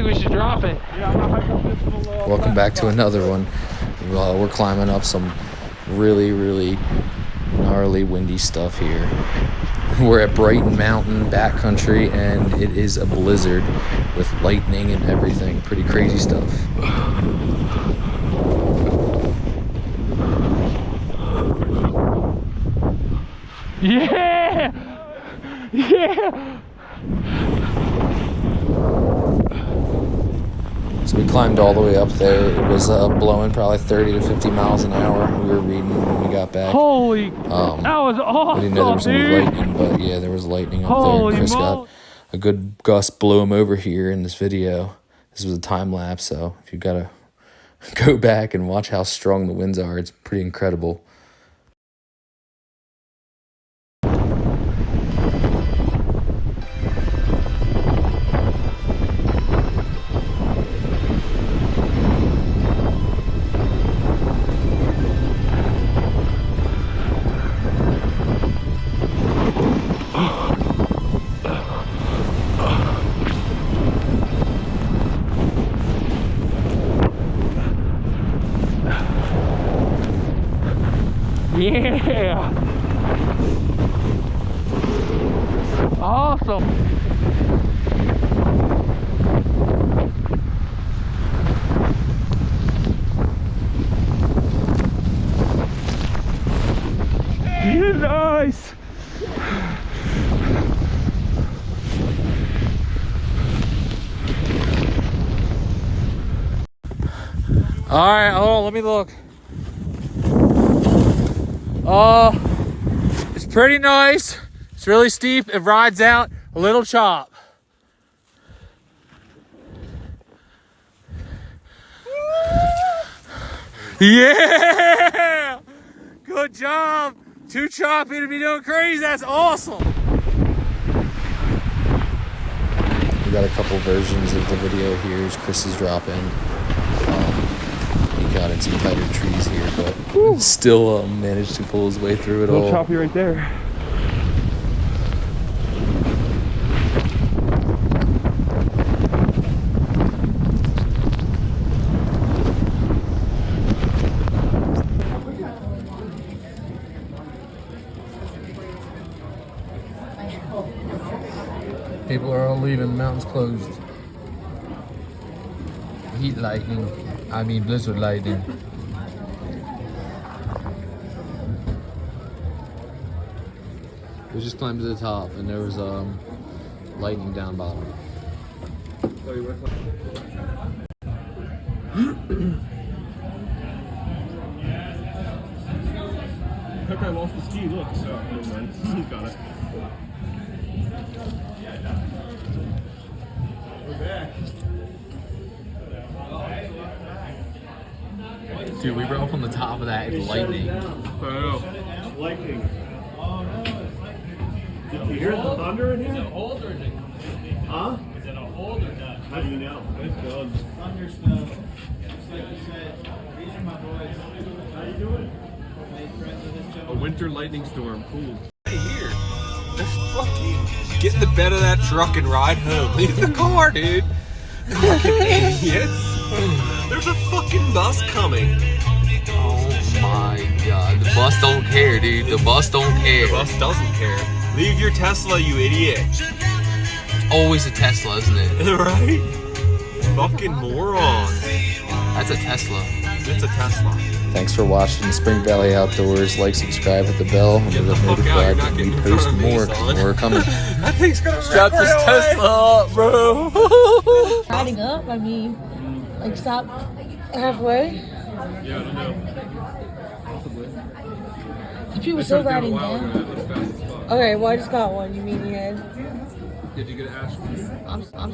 think we should drop it. Yeah, I'm gonna hike up this little. Welcome back to another one. We're climbing up some really, really gnarly windy stuff here. We're at Brighton Mountain, Backcountry, and it is a blizzard with lightning and everything. Pretty crazy stuff. Yeah! Yeah! So we climbed all the way up there. It was blowing probably 30 to 50 miles an hour. We were reading when we got back. Holy, that was awesome, we didn't know there was dude. any lightning, but yeah, there was lightning up Holy there. Chris moly. got a good gust blew him over here in this video. This was a time lapse, so if you've got to go back and watch how strong the winds are, it's pretty incredible. Yeah! Awesome! Yeah, nice! Alright, hold on, let me look. It's pretty nice. It's really steep. It rides out a little chop. Yeah! Good job. Too choppy to be doing crazy. That's awesome. We got a couple versions of the video here as Chris is dropping. He got in some tighter trees here, but still managed to pull his way through it all. A little choppy right there. People are all leaving. The mountain's closed. Heat lightning. I mean blizzard lightning. We just climbed to the top and there was lightning down bottom. That guy lost the ski. Look, so never mind. He's got it. We're back. Dude, we were up on the top of that and lightning. Oh, lightning. Did you hear the thunder in here? Is it a hold or is it? Huh? Is it a hold or not? How do you know? Thank God. Thunder snow. Just like you said. These are my boys. How you doing? A winter lightning storm. Cool. Hey, here. Let's fucking get in the bed of that truck and ride home. Leave the car, dude. Fucking idiots. There's a fucking bus coming. Oh my god. The bus don't care, dude. The bus don't care. The bus doesn't care. Leave your Tesla, you idiot. It's always a Tesla, isn't it? Right? Fucking morons. That's a Tesla. It's a Tesla. Thanks for watching Spring Valley Outdoors. Like, subscribe, hit the bell, and Get you'll the get fuck out. You're notified not when getting we in front post of me, more, 'cause son. more are coming. That thing's gonna Strap this Tesla up, bro. Riding up, I mean, like stop halfway. Yeah, I don't know. Possibly. People still riding down. Okay, well I just got one. You mean you had? Did you get an ash? I'm